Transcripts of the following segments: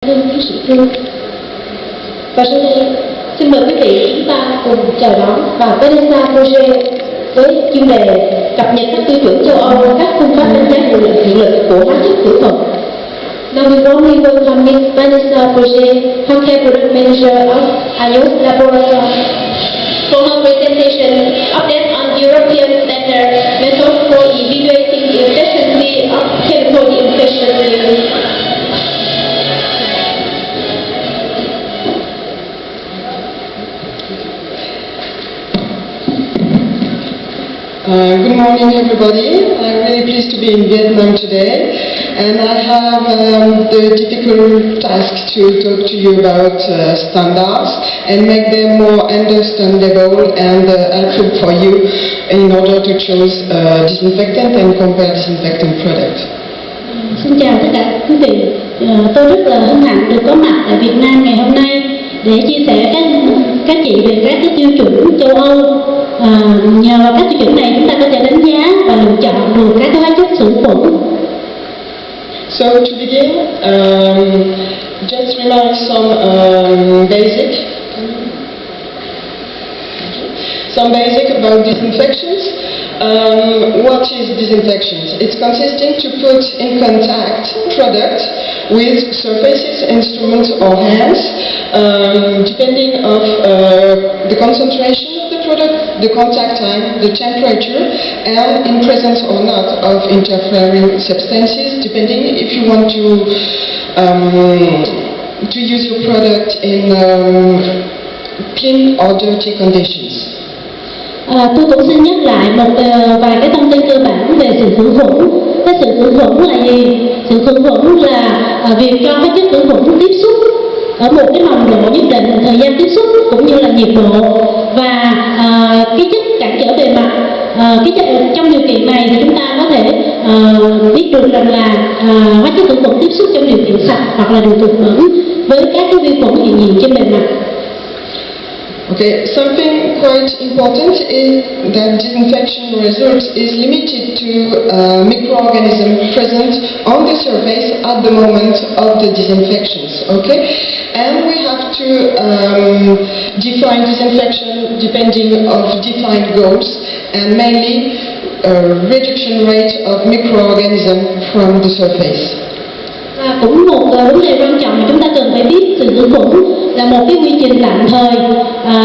Thưa quý sĩ thương, và sau đây xin mời quý vị chúng ta cùng chào đón bà Vanessa Roger với chuyên đề cập nhật các tiêu chuẩn châu Âu, các phương pháp đánh giá hiệu lực của hóa chất khử khuẩn. Now we warmly welcome Ms. Vanessa Roger, Healthcare Product Manager of AIOS Laboratories, for her presentation update on European standard method for evaluating the efficiency of chemical infection. Good morning, everybody. I'm really pleased to be in Vietnam today, and I have the difficult task to talk to you about standards and make them more understandable and helpful for you in order to choose disinfectant and compare disinfectant products. Xin chào tất cả quý vị. Tôi rất là hân hạnh được có mặt tại Việt Nam ngày hôm nay để chia sẻ các chị về các cái tiêu chuẩn châu Âu. Nhờ vào các tiêu chuẩn này chúng ta có thể đánh giá và lựa chọn được các hóa chất khử khuẩn. So to begin, just remind some basic about disinfections. What is disinfections? It's consisting to put in contact product with surfaces, instruments or hands, depending of the concentration of the product, the contact time, the temperature, and in presence or not of interfering substances, depending if you want to use your product in clean or dirty conditions. Tôi cũng xin nhắc lại một vài cái thông tin cơ bản về sự khử khuẩn. Cái sự khử khuẩn là gì? Sự khử khuẩn là việc cho hóa chất khử khuẩn tiếp xúc ở một cái nồng độ nhất định, thời gian tiếp xúc cũng như là nhiệt độ và cái chất cản trở bề mặt. Trong điều kiện này thì chúng ta có thể biết được rằng là hóa chất khử khuẩn tiếp xúc trong điều kiện sạch hoặc là điều kiện bẩn với các cái vi khuẩn hiện diện trên bề mặt. Okay, something quite important is that disinfection result is limited to microorganisms present on the surface at the moment of the disinfections, okay? And we have to define disinfection depending of defined goals and mainly reduction rate of microorganisms from the surface. Cũng một vấn đề quan trọng mà chúng ta cần phải biết, sự khử khuẩn là một cái quy trình tạm thời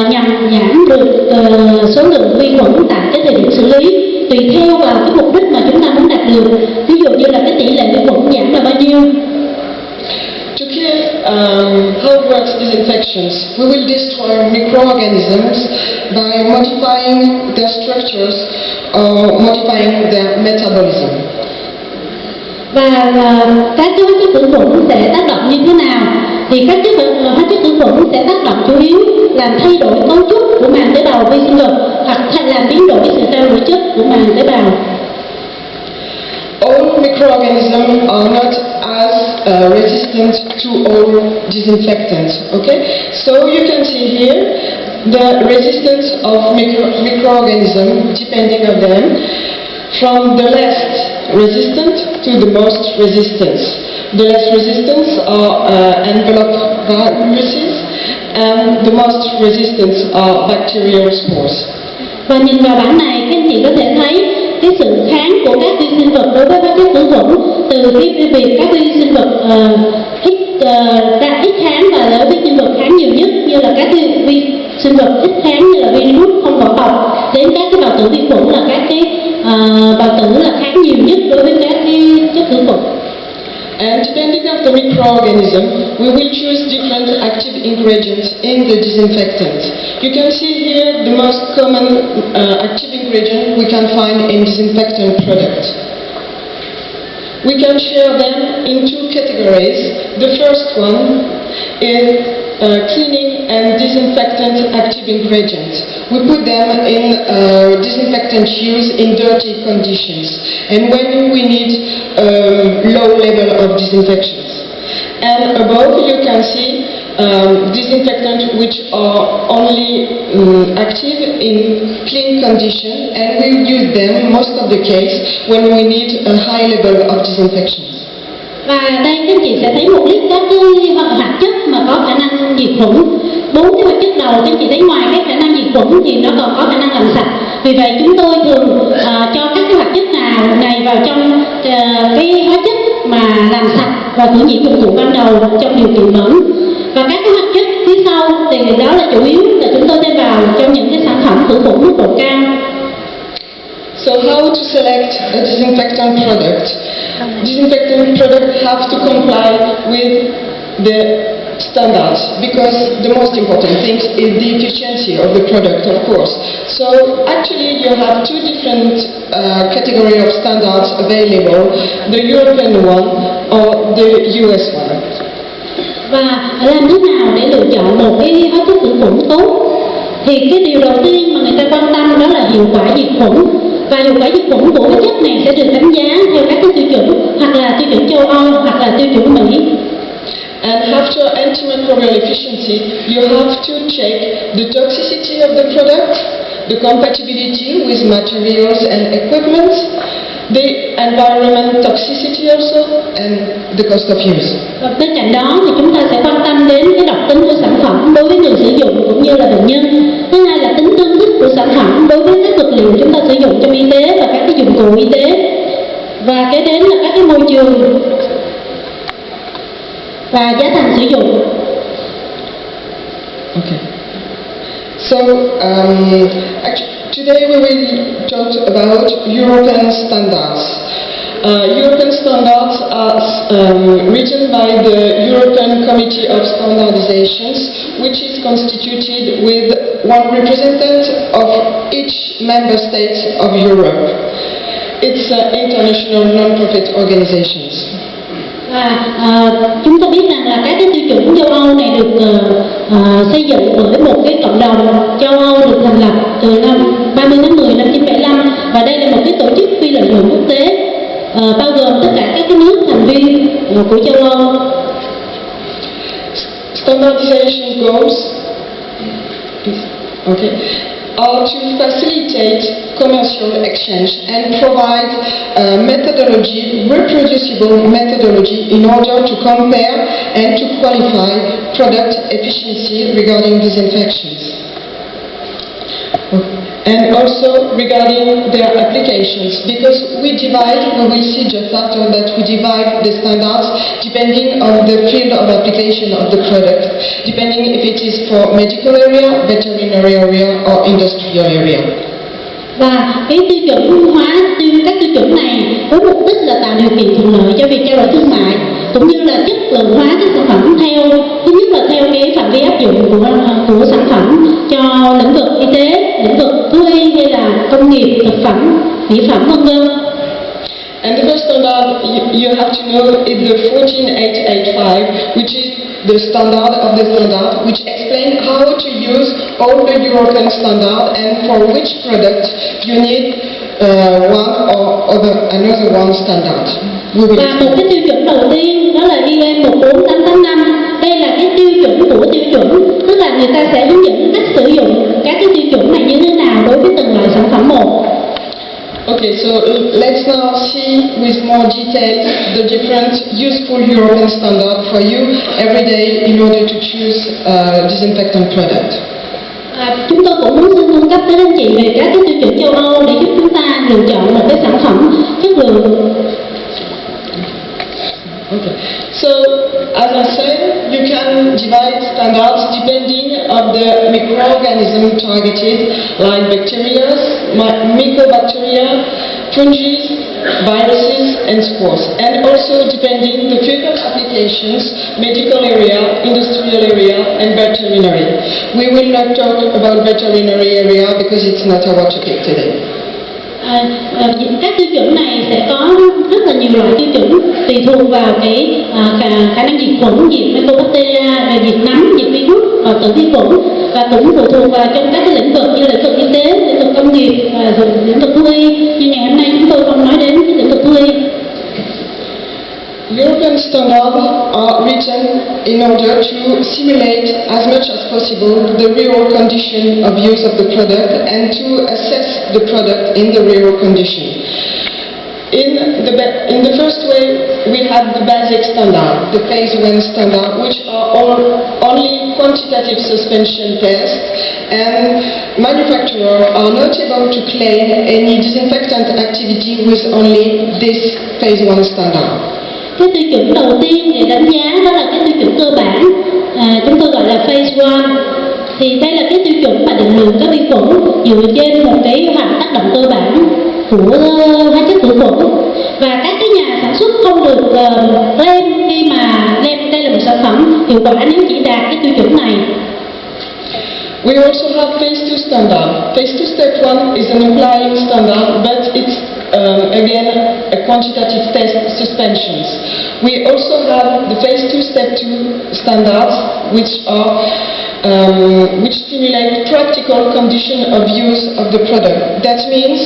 nhằm giảm được số lượng vi khuẩn tại cái thời điểm xử lý tùy theo vào cái mục đích mà chúng ta muốn đạt được. Ví dụ như là cái tỷ lệ vi khuẩn giảm là bao nhiêu. To kill how works disinfections, we will destroy microorganisms by modifying their structures or modifying their metabolism. Và các cái hóa chất khử khuẩn sẽ tác động như thế nào? Thì các hóa chất khử khuẩn sẽ tác động chủ yếu làm thay đổi cấu trúc của màng tế bào vi sinh vật hoặc làm biến đổi sự trao đổi chất của màng tế bào. All microorganisms are not as resistant to all disinfectants, okay? So you can see here the resistance of microorganisms depending on them, from the least resistant to the most resistant. The less resistant are envelope viruses and the most resistant are bacterial spores. Và nhìn vào bảng này, các anh chị có thể thấy cái sự kháng của các vi sinh vật đối với các khử khuẩn, từ cái việc các vi sinh vật ít kháng và đối với sinh vật kháng nhiều nhất như là các vi sinh vật ít kháng như là virus không vỏ bọc, đến các cái bào tử vi khuẩn là các cái bào tử là kháng nhiều nhất đối với các cái chất khử khuẩn. And depending on the microorganism, we will choose different active ingredients in the disinfectant. You can see here the most common active ingredient we can find in disinfectant products. We can share them in two categories. The first one is cleaning and disinfectant active ingredients. We put them in disinfectant used in dirty conditions and when we need low level of disinfections. And above you can see disinfectants which are only active in clean condition, and we use them most of the case when we need a high level of disinfections. Và đây các chị sẽ thấy một list các cái hoạt chất mà có khả năng diệt khuẩn. 4 cái hoạt chất đầu các chị thấy ngoài cái khả năng diệt khuẩn thì nó còn có khả năng làm sạch. Vì vậy chúng tôi thường cho các cái hoạt chất này vào trong cái hóa chất mà làm sạch và thử nghiệm dụng cụ ban đầu trong điều kiện bẩn. Và các cái hoạt chất phía sau thì đó là chủ yếu là chúng tôi đem vào trong những cái sản phẩm khử khuẩn mức độ cao. So how to select a disinfectant product? Disinfectant products have to comply with the standards because the most important thing is the efficiency of the product, of course. So actually you have two different categories of standards available, the European one or the US one. Và làm thế nào để lựa chọn một cái hóa chất khử khuẩn tốt? Thì cái điều đầu tiên mà người ta quan tâm đó là hiệu quả diệt khuẩn. Và hiệu quả diệt khuẩn của hóa chất này sẽ được đánh giá theo các cái tiêu chuẩn, hoặc là tiêu chuẩn châu Âu hoặc là tiêu chuẩn Mỹ. And after antimicrobial efficiency, you have to check the toxicity of the product, the compatibility with materials and equipment, the environment toxicity also, and the cost of use. Và bên cạnh đó thì chúng ta sẽ quan tâm đến cái độc tính của sản phẩm đối với người sử dụng cũng như là bệnh nhân. Thứ hai là tính tương thích của sản phẩm đối với các vật liệu chúng ta sử dụng trong y tế và các cái dụng cụ y tế. Và kế đến là các cái môi trường và giá thành sử dụng. Okay. So today we will talk about European standards. European standards are written by the European Committee of Standardizations, which is constituted with one representative of each member state of Europe. It's international non-profit organizations. Chúng ta biết rằng là các cái tiêu chuẩn châu Âu này được xây dựng bởi một cái cộng đồng châu Âu được thành lập từ năm 30 tháng 10 năm 1975, và đây là một cái tổ chức phi lợi nhuận quốc tế bao gồm tất cả các cái nước thành viên của châu Âu. Standardization goals are to facilitate commercial exchange and provide reproducible methodology in order to compare and to qualify product efficiency regarding disinfections. And also regarding their applications, because we will see just after that we divide the standards depending on the field of application of the product, depending if it is for medical area, veterinary area or industrial area. Và cái tiêu chuẩn hóa các tiêu chuẩn này với mục đích là tạo điều kiện thuận lợi cho việc trao đổi thương mại, cũng như là chất lượng hóa các sản phẩm theo, thứ nhất là theo cái phạm vi áp dụng của sản phẩm cho lĩnh vực y tế, lĩnh vực thú y hay là công nghiệp, thực phẩm, mỹ phẩm vân vân. And the first standard you have to know is the 14885, which is the standard of the standard, which explains how to use all the European standard and for which product you need one or another one standard. Và một cái tiêu chuẩn đầu tiên đó là IEC 14885. Đây là cái tiêu chuẩn của tiêu chuẩn, tức là người ta sẽ hướng dẫn cách sử dụng các cái tiêu chuẩn này như thế nào đối với từng loại sản phẩm một. Okay, so let's now see with more detail the different useful European standard for you every day in order to choose a disinfectant product. Chúng tôi cũng muốn xin cung cấp tới anh chị về các cái tiêu chuẩn châu Âu để giúp chúng ta lựa chọn một cái sản phẩm chất lượng. Okay. So, as I said, you can divide standards depending on the microorganism targeted, like bacteria, mycobacteria, fungi, viruses, and spores, and also depending the field of applications, medical area, industrial area, and veterinary. We will not talk about veterinary area because it's not our topic today. Các tiêu chuẩn này sẽ có rất là nhiều loại tiêu chuẩn tùy thuộc vào cái khả năng diệt khuẩn, diệt mycobacteria, diệt nấm, diệt virus, tự vi khuẩn, và cũng phụ thuộc vào trong các cái lĩnh vực như lĩnh vực y tế, lĩnh vực công nghiệp và lĩnh vực thú y. Nhưng ngày hôm nay chúng tôi không nói đến cái lĩnh vực thú y. European standards are written in order to simulate as much as possible the real condition of use of the product and to assess the product in the real condition. In the first way, we have the basic standard, the phase 1 standard, which are all only quantitative suspension tests, and manufacturers are not able to claim any disinfectant activity with only this phase 1 standard. Cái tiêu chuẩn đầu tiên để đánh giá đó là cái tiêu chuẩn cơ bản, chúng tôi gọi là phase 1. Thì đây là cái tiêu chuẩn mà định lượng các vi khuẩn dựa trên một cái hoạt tác động cơ bản của hóa chất khử khuẩn, và các cái nhà sản xuất không được claim khi mà đây là một sản phẩm hiệu quả nếu chỉ đạt cái tiêu chuẩn này. We also have phase 2 standard. Phase 2 step 1 is an applying standard, but it's again a quantitative test suspensions. We also have the phase 2 step 2 standards, which stimulate practical condition of use of the product. That means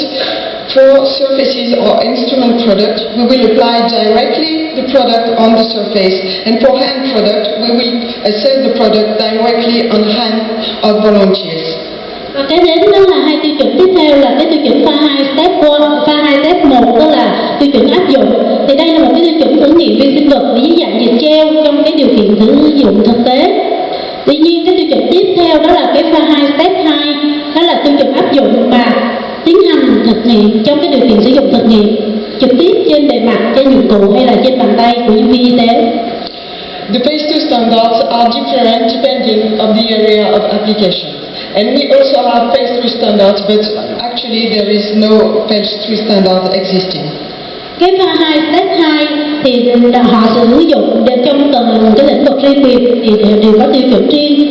for surfaces or instrument product, we will apply directly the product on the surface, and for hand product, we will assess the product directly on hand of volunteers. Và cái đến đó là hai tiêu chuẩn tiếp theo là cái tiêu chuẩn pha 2 step 1, pha 2 step 1 đó là tiêu chuẩn áp dụng. Thì đây là một cái tiêu chuẩn thử nghiệm vi sinh vật dưới dạng dịch gel trong cái điều kiện sử dụng thực tế. Tuy nhiên cái tiêu chuẩn tiếp theo đó là cái pha 2 step 2, đó là tiêu chuẩn áp dụng mà tiến hành thực nghiệm trong cái điều kiện sử dụng thực nghiệm trực tiếp trên bề mặt, trên dụng cụ hay là trên bàn tay của nhân viên y tế. The phase 2 standards are different depending on the area of application. And we also have phase 3 standards, but actually there is no phase 3 standard existing. Cái pha 2 step 2 thì họ sử dụng trong từng cái lĩnh vực riêng biệt thì đều có tiêu chuẩn riêng.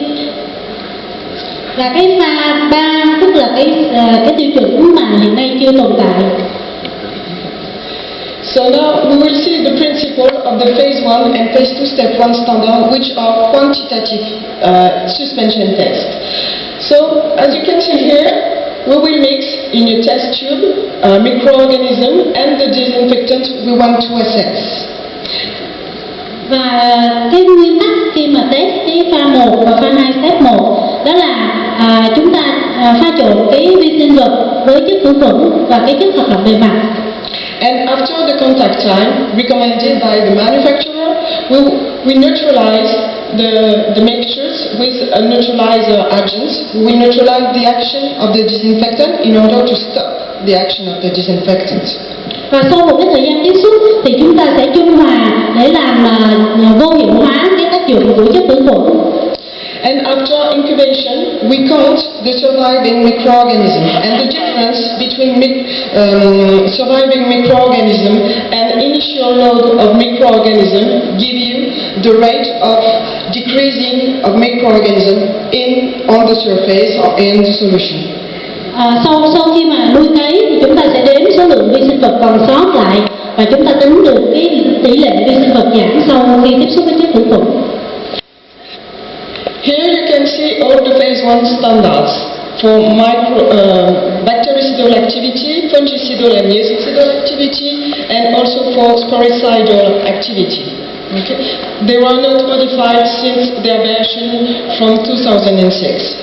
Và cái pha 3 tức là cái tiêu chuẩn mà hiện nay chưa tồn tại. So now we will see the principle of the phase 1 and phase 2 step 1 standard, which are quantitative suspension tests. So as you can see here, we will mix in a test tube microorganism and the disinfectant we want to assess. Và cái nguyên tắc khi mà test cái pha 1 và pha 2 step 1 đó là chúng ta pha trộn cái vi sinh vật với chất khử khuẩn và cái chất hoạt động bề mặt. And after the contact time recommended by the manufacturer, we neutralize the mixtures with a neutralizer agent. We neutralize the action of the disinfectant in order to stop the action of the disinfectant. Và sau một cái thời gian tiếp xúc thì chúng ta sẽ trung hòa để làm vô hiệu hóa cái tác dụng của chất khử khuẩn. And after incubation, we count the surviving microorganism, and the difference between surviving microorganism and initial load of microorganism give you the rate of decreasing of microorganism on the surface or in the solution. Sau khi mà nuôi cấy thì chúng ta sẽ đếm số lượng vi sinh vật còn sót lại và chúng ta tính được cái tỷ lệ vi sinh vật giảm sau khi tiếp xúc với chất khử khuẩn. Here you can see all the phase 1 standards for bactericidal activity, fungicidal and yeasticidal activity, and also for sporicidal activity. Okay? They were not modified since their version from 2006.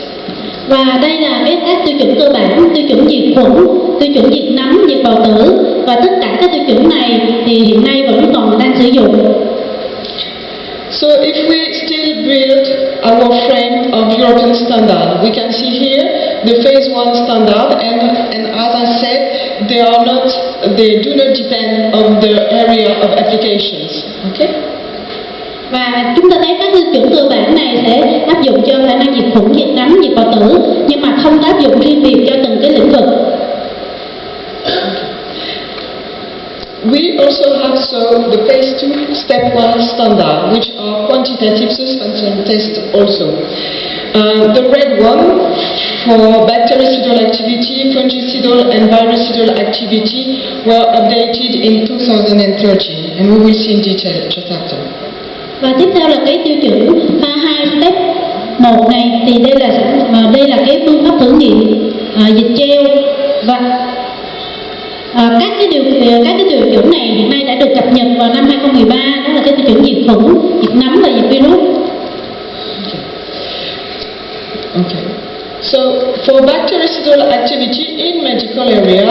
Và đây là các tiêu chuẩn cơ bản, tiêu chuẩn diệt khuẩn, tiêu chuẩn diệt nấm, diệt bào tử, và tất cả các tiêu chuẩn này thì hiện nay vẫn còn đang sử dụng. So if we still build our frame of European standard, we can see here the phase 1 standard, and as I said, they do not depend on the area of applications. Okay? Và chúng ta thấy các tiêu chuẩn cơ bản này sẽ áp dụng cho khả năng diệt khuẩn, diệt nấm, diệt bào tử, nhưng mà không áp dụng riêng biệt cho từng cái lĩnh vực. We also have the phase 2 step 1 standard, which are quantitative suspension tests also. The red one for bactericidal activity, fungicidal and virucidal activity were updated in 2013, and we will see in detail just after. Và tiếp theo là cái tiêu chuẩn pha 2 step 1 này, thì đây là cái phương pháp thử nghiệm dịch gel, và các cái tiêu chuẩn này hiện nay đã được cập nhật vào năm 2013, đó là cái tiêu chuẩn diệt khuẩn, diệt nấm và diệt virus. Okay. So for bactericidal activity in medical area,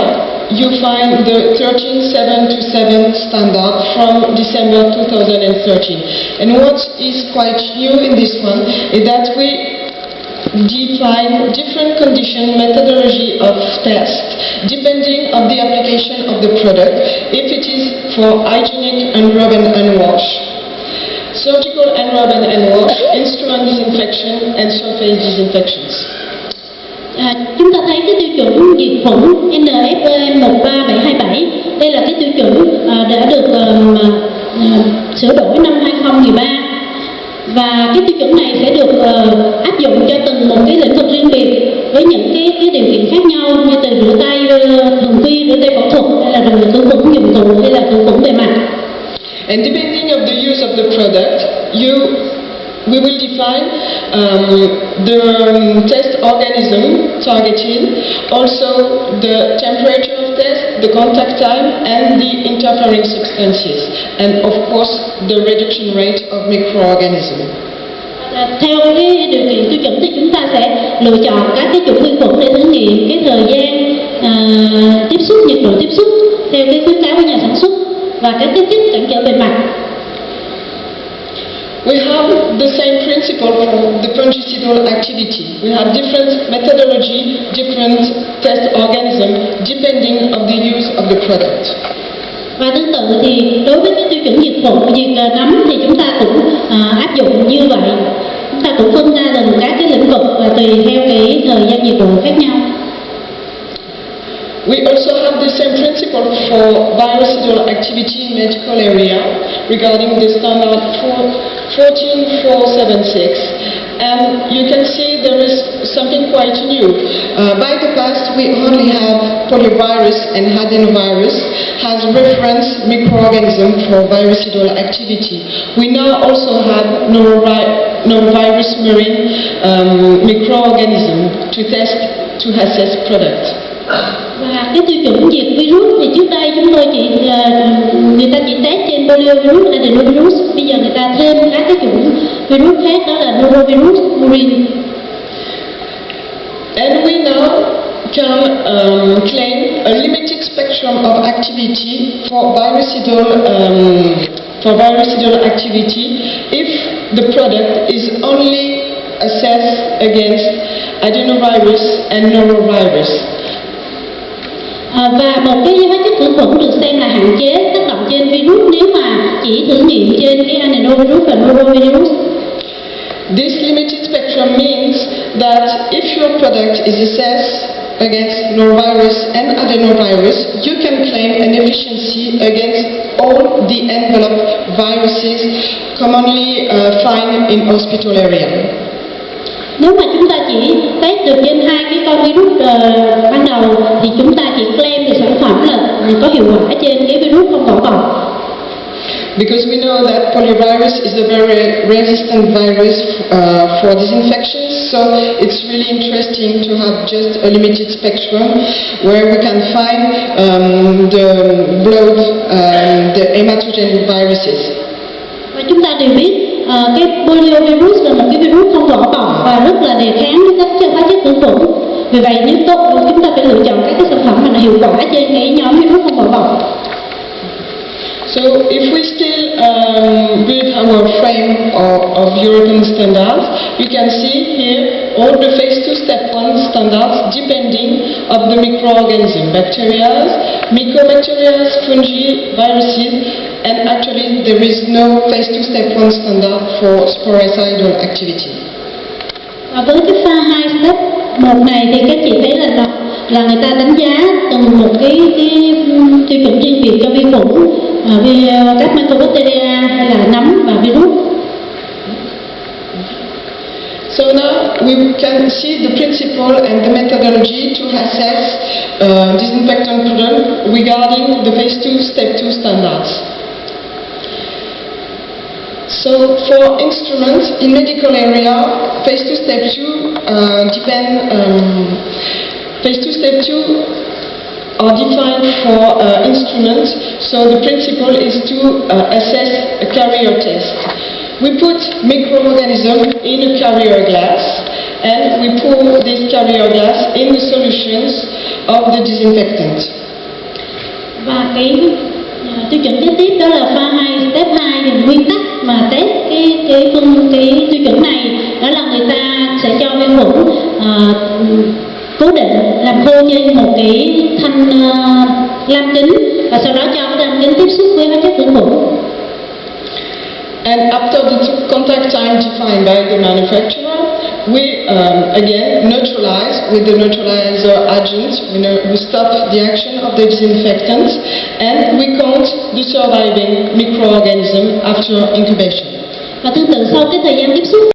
you find the 13727 standard from December 2013. And what is quite new in this one is that we define different condition methodology of test depending on the application of the product, if it is for hygienic unrub and unwash, surgical unrub and unwash, instrument disinfection and surface disinfections. Chúng ta thấy cái tiêu chuẩn diệt khuẩn NFPA 13727, đây là cái tiêu chuẩn đã được sửa đổi năm 2013. Và cái tiêu chuẩn này sẽ được áp dụng cho từng một cái lĩnh vực riêng biệt với những cái điều kiện khác nhau, như từ rửa tay thường quy, rửa tay phẫu thuật, hay là khử khuẩn dụng cụ, hay là khử khuẩn bề mặt. And depending on the use of the product, we will define the test organism targeted, also the temperature of test, the contact time, and the interfering substances, and of course the reduction rate of microorganisms. Theo cái điều kiện tiêu chuẩn thì chúng ta sẽ lựa chọn các cái chủng vi khuẩn để thử nghiệm cái thời gian tiếp xúc, nhiệt độ tiếp xúc theo cái khuyến cáo của nhà sản xuất và các cái chất cản trở bề mặt. We have the same principle for the fungicidal activity. We have different methodology, different test organism depending on the use of the product. Và tương tự thì đối với cái tiêu chuẩn diệt khuẩn, diệt nấm thì chúng ta cũng áp dụng như vậy. Chúng ta cũng phân ra từng các cái lĩnh vực và tùy theo cái thời gian nhiệt độ khác nhau. We also have the same principle for virucidal activity in medical area regarding the standard 14476. And you can see there is something quite new. By the past, we only have poliovirus and adenovirus as reference microorganism for virucidal activity. We now also have norovirus marine microorganism to test to assess product. Và cái tiêu chuẩn diệt virus thì trước đây chúng tôi người ta chỉ test trên poliovirus, adenovirus. Bây giờ người ta thêm các cái chủng virus khác, đó là norovirus marine. And we now can claim a limited spectrum of activity for virucidal activity if the product is only assessed against adenovirus and norovirus. Và một cái hóa chất khử khuẩn được xem là hạn chế tác động trên virus nếu mà chỉ thử nghiệm trên cái adenovirus và norovirus. This limited spectrum means that if your product is assessed against norovirus and adenovirus, you can claim an efficiency against all the enveloped viruses commonly found in hospital area. Nếu mà chúng ta chỉ test được trên hai cái con virus ban đầu thì chúng ta chỉ claim được sản phẩm là có hiệu quả trên cái virus không vỏ bọc. Because we know that poliovirus is a very resistant virus for disinfection, so it's really interesting to have just a limited spectrum where we can find the blood, the hematogenic viruses. Và chúng ta đều biết cái poliovirus là một cái virus không vỏ bọc và rất là đề kháng với các hóa chất khử khuẩn. Vì vậy nếu tốt chúng ta phải lựa chọn các cái sản phẩm mà hiệu quả trên cái nhóm virus không vỏ bọc. So if we still build our frame of European standards, you can see here all the phase 2 step 1 standards depending of the microorganism, bacteria, mycobacteria, fungi, viruses, and actually there is no phase 2 step 1 standard for sporicidal activity. Và với cái pha 2 step 1 này thì các chị thấy là người ta đánh giá từng một cái tiêu chuẩn riêng biệt cho vi khuẩn, các mycobacteria hay là nấm và virus. So now we can see the principle and the methodology to assess disinfectant product regarding the phase 2 step 2 standards. So for instruments in medical area, phase 2 step 2 phase 2 step 2 are defined for instruments, so the principle is to assess a carrier test. We put microorganism in a carrier glass and we pour this carrier glass in the solutions of the disinfectant. Và cái tiêu chuẩn kế tiếp đó là pha 2, step 2, thì nguyên tắc mà test cái tiêu chuẩn này đó là người ta sẽ cho vi khuẩn cố định làm khô trên một cái thanh lam kính, và sau đó cho cái lam kính tiếp xúc với hóa chất khử khuẩn. And after the contact time defined by the manufacturer, we again neutralize with the neutralizer agent. We stop the action of the disinfectant, and we count the surviving microorganism after incubation. Và tương tự sau cái thời gian tiếp xúc